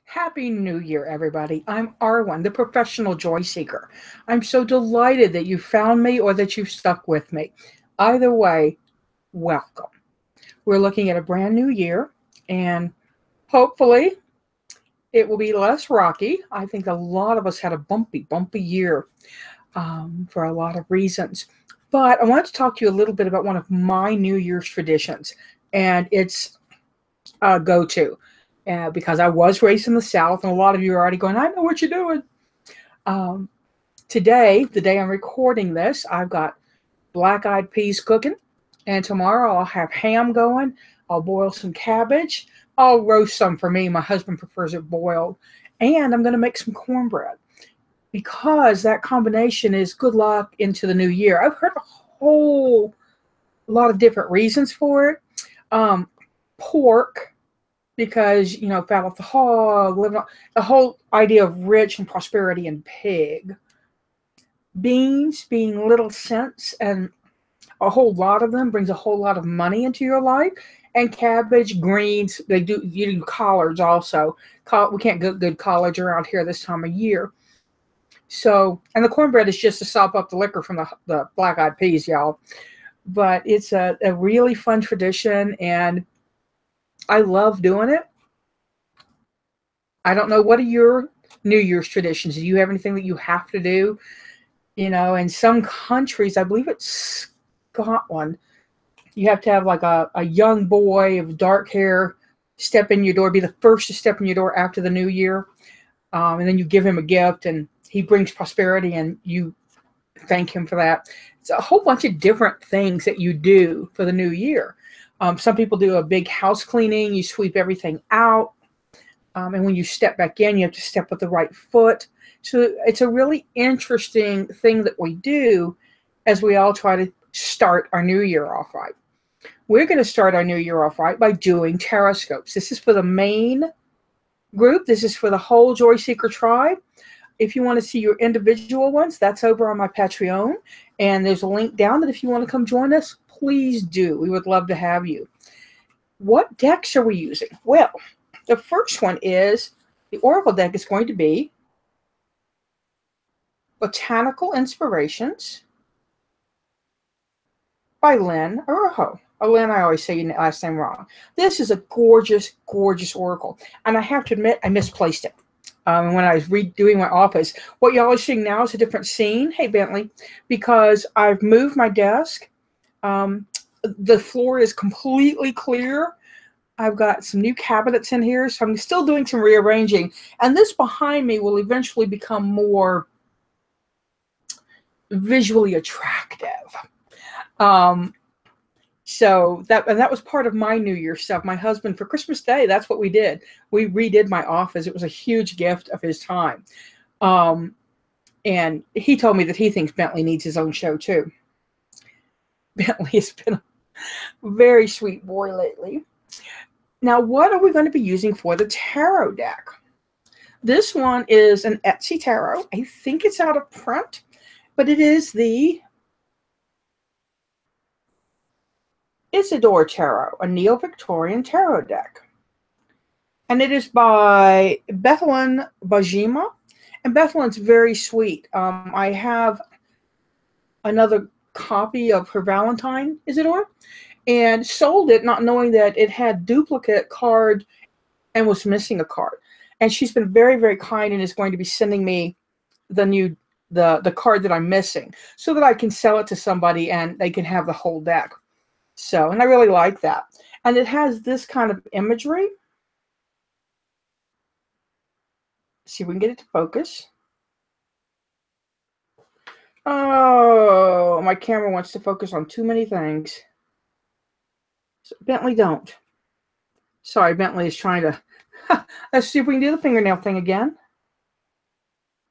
Happy New Year, everybody. I'm Arwen, the professional joy seeker. I'm so delighted that you found me or that you've stuck with me. Either way, welcome. We're looking at a brand new year, and hopefully it will be less rocky. I think a lot of us had a bumpy year for a lot of reasons. But I wanted to talk to you a little bit about one of my New Year's traditions, and it's a go to. Because I was raised in the South, and a lot of you are already going, I know what you're doing. Um, Today, the day I'm recording this, I've got black-eyed peas cooking, and tomorrow I'll have ham going. I'll boil some cabbage. I'll roast some for me. My husband prefers it boiled. And I'm going to make some cornbread because that combination is good luck into the new year. I've heard a whole lot of different reasons for it. Pork, because, fat off the hog, the whole idea of rich and prosperity and pig. Beans being little cents, and a whole lot of them brings a whole lot of money into your life. And cabbage, greens, you do collards also. We can't get good collards around here this time of year. So, and the cornbread is just to sop up the liquor from the black-eyed peas, y'all. But it's a really fun tradition, and I love doing it. I don't know, what are your New Year's traditions? Do you have anything that you have to do? In some countries, I believe it's Scotland, you have to have like a young boy of dark hair step in your door, be the first to step in your door after the new year. And then you give him a gift, and he brings prosperity, and you thank him for that. It's a whole bunch of different things that you do for the new year. Some people do a big house cleaning. You sweep everything out. And when you step back in, you have to step with the right foot. So it's a really interesting thing that we do as we all try to start our new year off right. We're going to start our new year off right by doing Tarotscopes. This is for the main group. This is for the whole Joy Seeker tribe. If you want to see your individual ones, that's over on my Patreon. And there's a link down that if you want to come join us, please do. We would love to have you. What decks are we using? Well, the first one is, the Oracle deck is going to be Botanical Inspirations by Lynch-Poe. Lynn, I always say your last name wrong. This is a gorgeous, gorgeous oracle. And I have to admit, I misplaced it. When I was redoing my office. What y'all are seeing now is a different scene. Hey, Bentley. Because I've moved my desk. The floor is completely clear. I've got some new cabinets in here, so I'm still doing some rearranging. And this behind me will eventually become more visually attractive. So that was part of my New Year stuff. My husband, for Christmas Day, that's what we did. We redid my office. It was a huge gift of his time. And he told me that he thinks Bentley needs his own show too. Bentley has been a very sweet boy lately. Now, what are we going to be using for the tarot deck? This one is an Etsy tarot. I think it's out of print, but it is the Isidore Tarot, a Neo-Victorian tarot deck. And it is by Bethlyn Bajima. And Bethlyn's very sweet. I have another copy of her Valentine Isidore, and sold it not knowing that it had duplicate card and was missing a card. And she's been very, very kind and is going to be sending me the card that I'm missing so that I can sell it to somebody and they can have the whole deck. So, and I really like that. And it has this kind of imagery. See if we can get it to focus. Oh, my camera wants to focus on too many things. So, Bentley, don't. Sorry, Bentley is trying to. Let's see if we can do the fingernail thing again.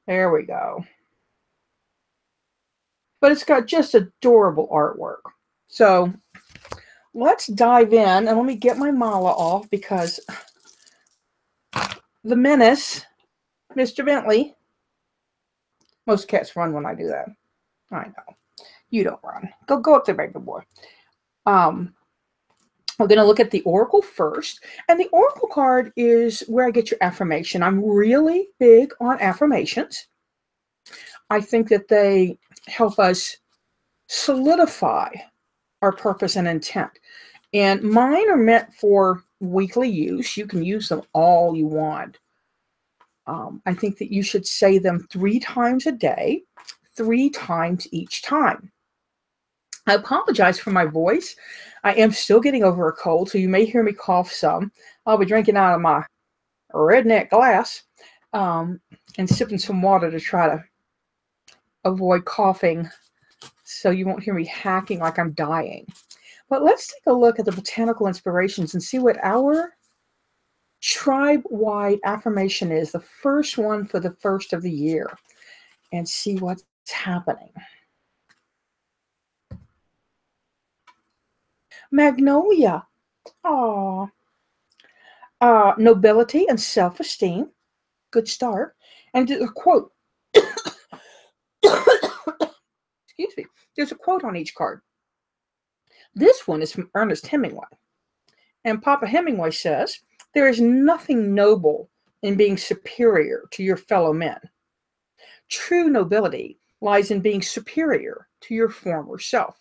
There we go. But it's got just adorable artwork. So let's dive in, and let me get my mala off because the menace, Mr. Bentley. Most cats run when I do that. I know. You don't run. Go up there, baby boy. We're going to look at the oracle first. And the oracle card is where I get your affirmation. I'm really big on affirmations. I think that they help us solidify our purpose and intent. And mine are meant for weekly use. You can use them all you want. I think that you should say them 3 times a day, 3 times each time. I apologize for my voice. I am still getting over a cold, so you may hear me cough some. I'll be drinking out of my redneck glass and sipping some water to try to avoid coughing, so you won't hear me hacking like I'm dying. But let's take a look at the botanical inspirations and see what our tribe-wide affirmation is, the first one for the first of the year, and see what's happening. Magnolia. Aww. Nobility and self-esteem. Good start. And a quote. Excuse me. There's a quote on each card. This one is from Ernest Hemingway. And Papa Hemingway says, "There is nothing noble in being superior to your fellow men. True nobility lies in being superior to your former self."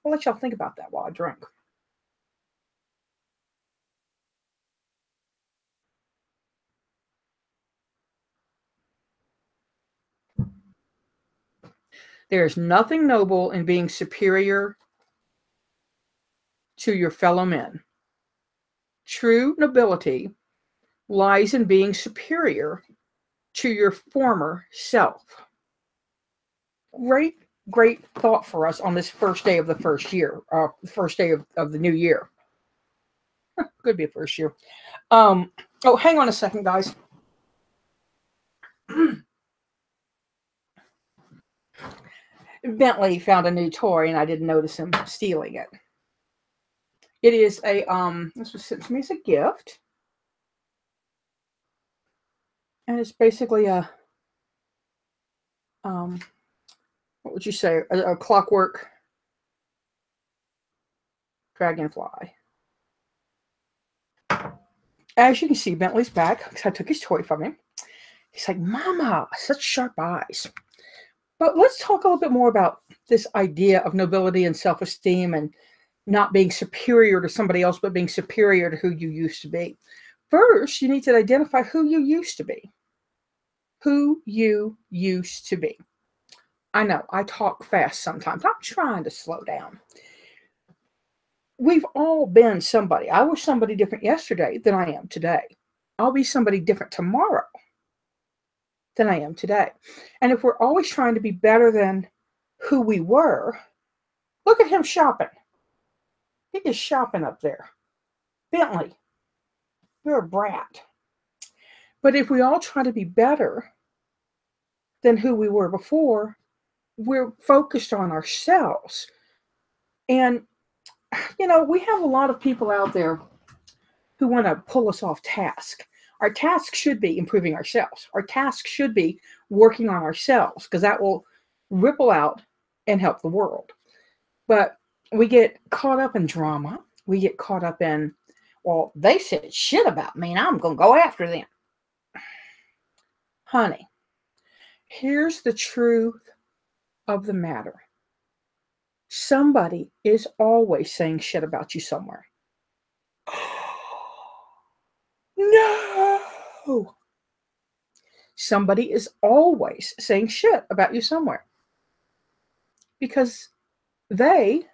I'll let y'all think about that while I drink. There is nothing noble in being superior to your fellow men. True nobility lies in being superior to your former self. Great, great thought for us on this first day of the first year, the first day of the new year. Could be a first year. Oh, hang on a second, guys. Bentley found a new toy, and I didn't notice him stealing it. It is a this was sent to me as a gift, and it's basically a what would you say, a clockwork dragonfly. As you can see, Bentley's back because I took his toy from him. He's like, "Mama, such sharp eyes." But let's talk a little bit more about this idea of nobility and self-esteem and not being superior to somebody else, but being superior to who you used to be. First, you need to identify who you used to be. Who you used to be. I know, I talk fast sometimes. I'm trying to slow down. We've all been somebody. I was somebody different yesterday than I am today. I'll be somebody different tomorrow than I am today. And if we're always trying to be better than who we were, look at him shopping. He is shopping up there. Bentley, you're a brat. But if we all try to be better than who we were before, we're focused on ourselves. And, you know, we have a lot of people out there who want to pull us off task. Our task should be improving ourselves. Our task should be working on ourselves, because that will ripple out and help the world. But we get caught up in drama. We get caught up in, well, they said shit about me and I'm going to go after them. Honey, here's the truth of the matter. Somebody is always saying shit about you somewhere. No! Somebody is always saying shit about you somewhere, because they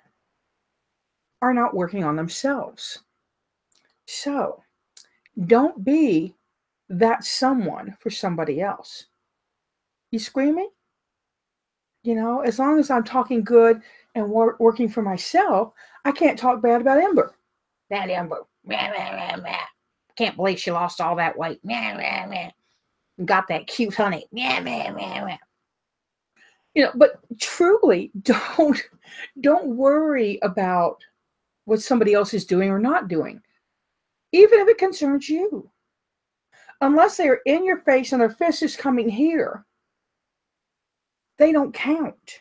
are not working on themselves. So don't be that someone for somebody else. You screaming? You know, as long as I'm talking good and working for myself, I can't talk bad about Ember. That Ember. Can't believe she lost all that weight. And got that cute honey. You know, but truly don't worry about what somebody else is doing or not doing, even if it concerns you. Unless they're in your face and their fist is coming here, they don't count.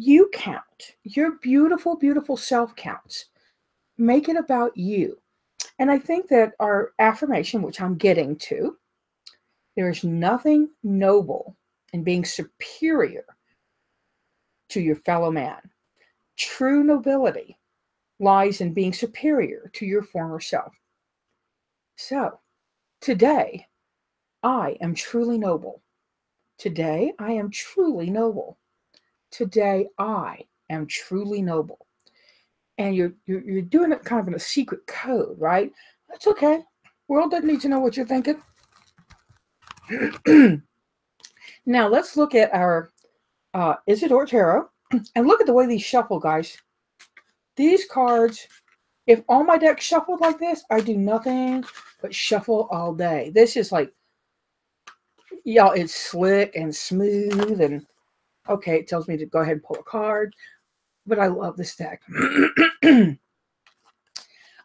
You count. Your beautiful, beautiful self counts. Make it about you. And I think that our affirmation, which I'm getting to, there is nothing noble in being superior to your fellow man. True nobility lies in being superior to your former self. So, today, I am truly noble. Today, I am truly noble. Today, I am truly noble. And you're doing it kind of in a secret code, right? That's okay. World doesn't need to know what you're thinking. Now, let's look at our Isidore Tarot and look at the way these shuffle, guys. These cards, if all my decks shuffled like this, I do nothing but shuffle all day. This is like, y'all, it's slick and smooth. And okay, it tells me to go ahead and pull a card. But I love this deck.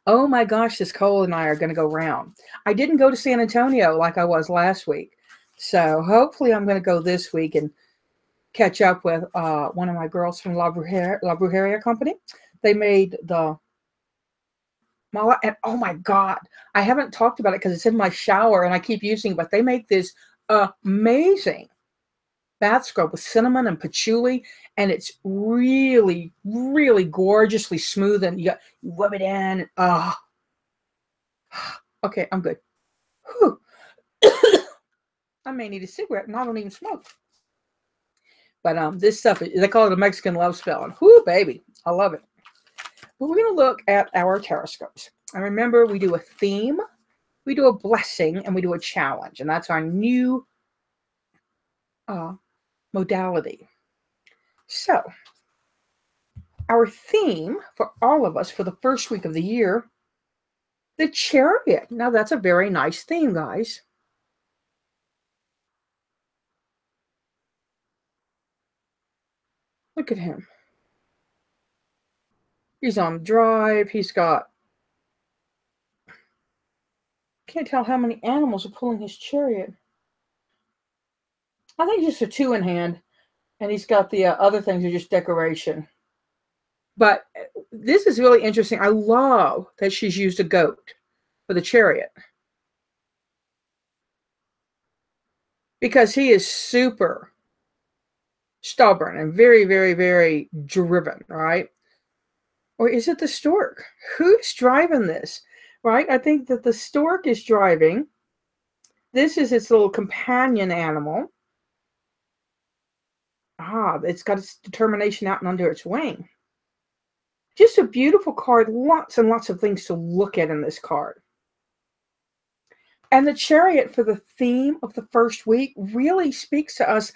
Oh my gosh, this Cole and I are going to go round. I didn't go to San Antonio like I was last week. So hopefully I'm going to go this week and catch up with one of my girls from La Brujeria Company. They made the mala, and oh my God, I haven't talked about it because it's in my shower and I keep using it, but they make this amazing bath scrub with cinnamon and patchouli, and it's really, really gorgeously smooth, and you rub it in. And, okay, I'm good. Whew. I may need a cigarette, and I don't even smoke. But this stuff, they call it a Mexican love spell. And whoo, baby, I love it. But we're going to look at our Tarotscopes. And remember, we do a theme, we do a blessing, and we do a challenge. And that's our new modality. So, our theme for all of us for the first week of the year, the Chariot. Now, that's a very nice theme, guys. Look at him. He's on drive. He's got, can't tell how many animals are pulling his chariot. I think just a 2 in hand. And he's got the other things are just decoration. But this is really interesting. I love that she's used a goat for the chariot. Because he is super stubborn and very, very, very driven, right? Or is it the stork? Who's driving this, right? I think that the stork is driving. This is its little companion animal. It's got its determination out and under its wing. Just a beautiful card. Lots and lots of things to look at in this card. And the Chariot for the theme of the first week really speaks to us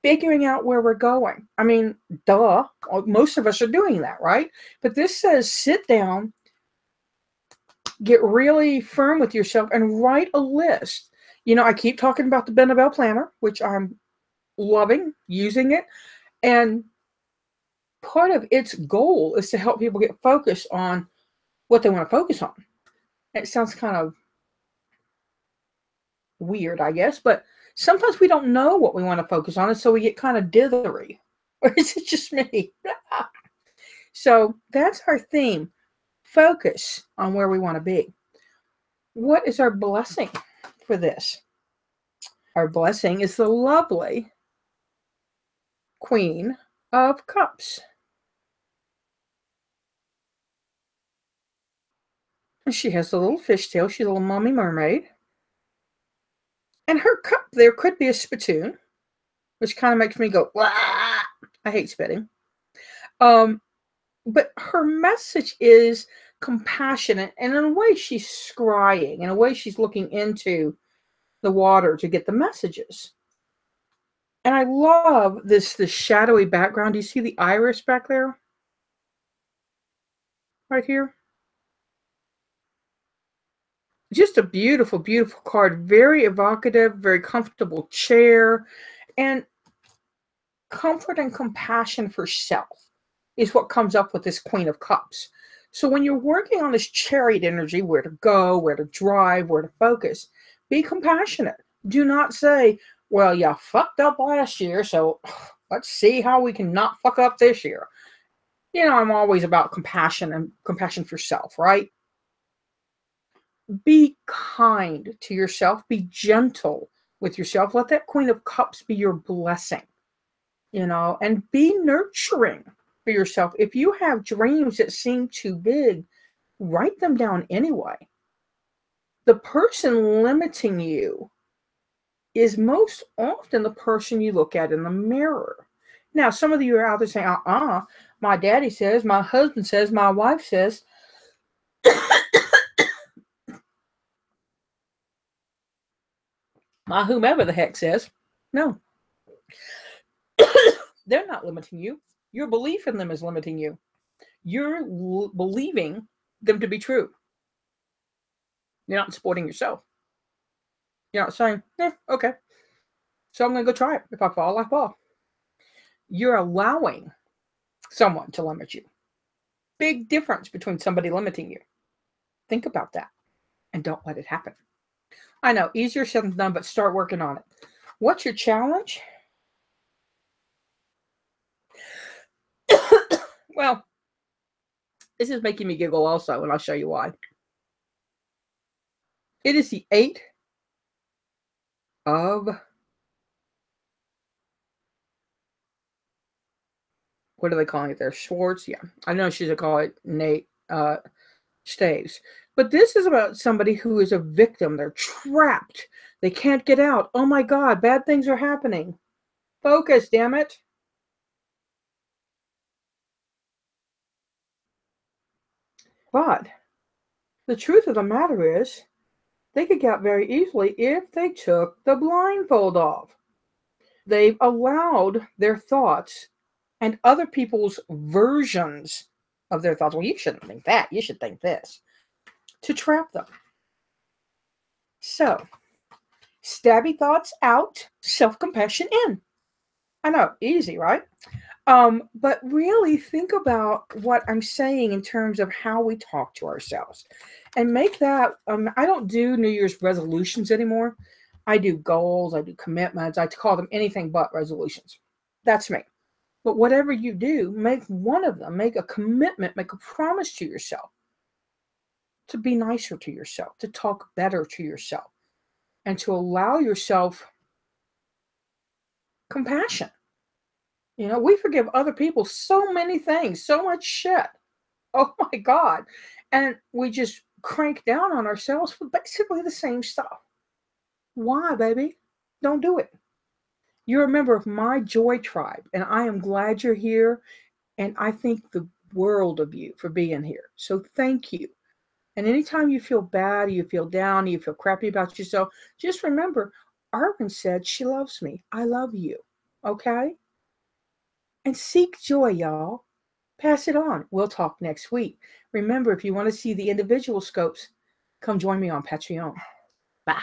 figuring out where we're going. I mean, duh. Most of us are doing that, right? But this says sit down, get really firm with yourself, and write a list. You know, I keep talking about the Benabel Planner, which I'm loving using it. And part of its goal is to help people get focused on what they want to focus on. It sounds kind of weird, I guess, but sometimes we don't know what we want to focus on, and so we get kind of dithery. Or is it just me? So that's our theme. Focus on where we want to be. What is our blessing for this? Our blessing is the lovely Queen of Cups. And she has a little fishtail. She's a little mommy mermaid. And her cup there could be a spittoon, which kind of makes me go, wah! I hate spitting. But her message is compassionate, and in a way she's scrying. In a way she's looking into the water to get the messages. And I love this shadowy background. Do you see the iris back there? Right here? Just a beautiful, beautiful card. Very evocative, very comfortable chair. And comfort and compassion for self is what comes up with this Queen of Cups. So when you're working on this chariot energy, where to go, where to drive, where to focus, be compassionate. Do not say, well, you fucked up last year, so Let's see how we can not fuck up this year. I'm always about compassion and compassion for self, right? Be kind to yourself. Be gentle with yourself. Let that Queen of Cups be your blessing, and be nurturing for yourself. If you have dreams that seem too big, write them down anyway. The person limiting you is most often the person you look at in the mirror. Now, some of you are out there saying, my daddy says, my husband says, my wife says, my whomever the heck says. No, they're not limiting you. Your belief in them is limiting you. You're believing them to be true. You're not supporting yourself. You're not saying, okay, so I'm going to go try it. If I fall, I fall. You're allowing someone to limit you. Big difference between somebody limiting you. Think about that and don't let it happen. I know, easier said than done, but start working on it. What's your challenge? Well, this is making me giggle also, and I'll show you why. It is the 8 of, what are they calling it there? Swords? Yeah, I know she's call it Nate staves. But this is about somebody who is a victim. They're trapped. They can't get out. Oh my God, bad things are happening. Focus, damn it. But the truth of the matter is, they could get out very easily if they took the blindfold off. They've allowed their thoughts and other people's versions of their thoughts. Well, you shouldn't think that. You should think this. To trap them. So, stabby thoughts out, self-compassion in. I know, easy, right? But really think about what I'm saying in terms of how we talk to ourselves and make that, I don't do New Year's resolutions anymore. I do goals, I do commitments, I call them anything but resolutions. That's me. But whatever you do, make one of them, make a commitment, make a promise to yourself to be nicer to yourself, to talk better to yourself, and to allow yourself compassion. We forgive other people so many things, so much shit. Oh my God. And we just crank down on ourselves for basically the same stuff. Why, baby? Don't do it. You're a member of my joy tribe, and I am glad you're here. And I think the world of you for being here. So thank you. And anytime you feel bad, you feel down, you feel crappy about yourself, just remember, Arwen said she loves me. I love you. Okay? And seek joy, y'all. Pass it on. We'll talk next week. Remember, if you want to see the individual scopes, come join me on Patreon. Bye.